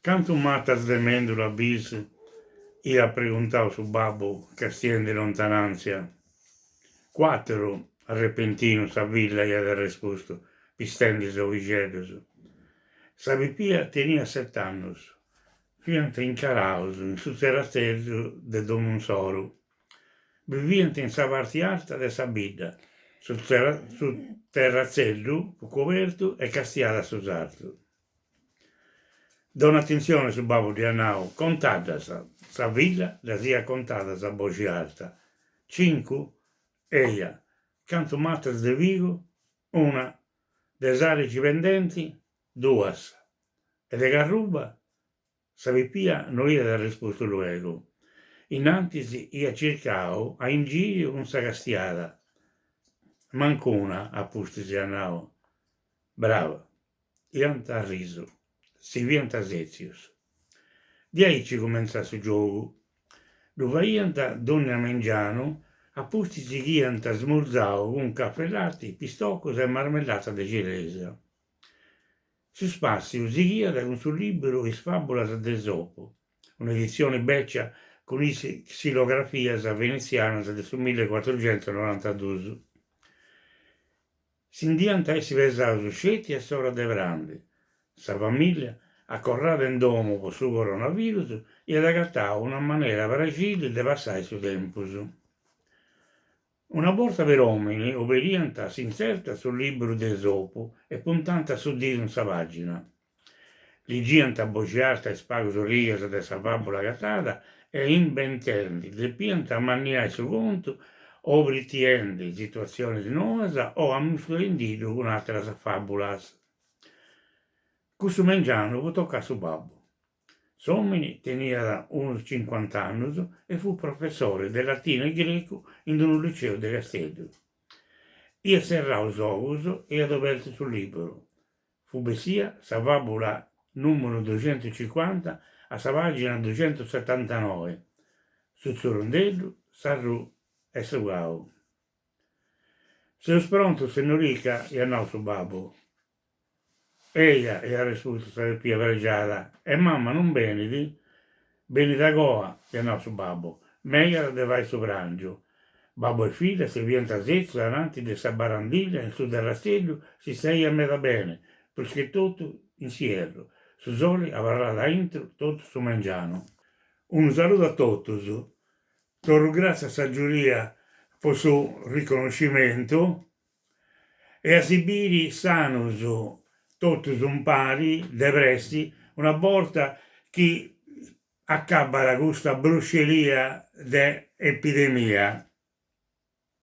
Canto matas de mendula bis, ia preguntau su babbo che stien de lontananzia. Quattro, repentino, sa villa ia de resposto, pistendis ovigedos. Sa pipia tenia 7 annos. Fiant incaraus in su terrazzedu de Domonsoro. Viviant in sa parte alta de sa bidda, su terrazzedu cobertu e castiada su sartu. Dona attenzione su babbo di Anao, contada sa villa, la sia contada sa voce alta. 5, eia, canto matas de Vigo, una, des arici pendenti, 2, e de Garruba, sa pipia no ia de risposto luego. Innantisi ia circao a ingirio un sa castiada. Mancuna, appustisi Anao. Brava, iant a riso. Si viant a Zezius. Di aici comenza su giogu. Lu vaiant donne a mengiano, appusti si ghiant a smurzao con caffè latte, pistocos e marmellata de cilesa. Su spazio si ghiat con su libro Is fabulas de Esopo, un'edizione beccia con xilografias venezianas de su 1492. S'indiant essi vesaus sceti e sora de brande. Sa famiglia, accorrada in domo per su coronavirus, iat agattau una maniera fragile de passare su tempus. Una borsa per uomini obedienta s'inserta sul libro de Esopo e puntanta su di sa pagina. Ligiant a voce alta e spagus rigas de sa fabula gatada e inventendi, depiant a maniare su conto o pretiendi situazioni nuovas o ammustendidu con atras fabulas. Cussu mengianu fu toccà su babbo. S'omine tenia uns 50 annos e fu professore de latino e greco in un liceo de Castello. Ia serrau os ovos e ad aperto sul libro. Fu bessia sa fabula numero 250 a sa pagina 279. Su Zorondello, Sarru e su Gau. Seus pronto, senorica, e andò su babbo. Eia, e ha risposto sa pia pregiata, e mamma non benedi? Beni da goa, e andò su babbo. Meia de vai su brangio. Babbo e figlia si viant a Zezzo davanti de sa barandiglia in su del rastello si seia meda bene, perché tutto insieme. Su soli avrà da intro tutto su mangiano. Un saluto a tutti. Torro grazie a sa giuria per suo riconoscimento e a Sibiri sanus totus un pari depressi una volta che accabba questa bruceria de epidemia.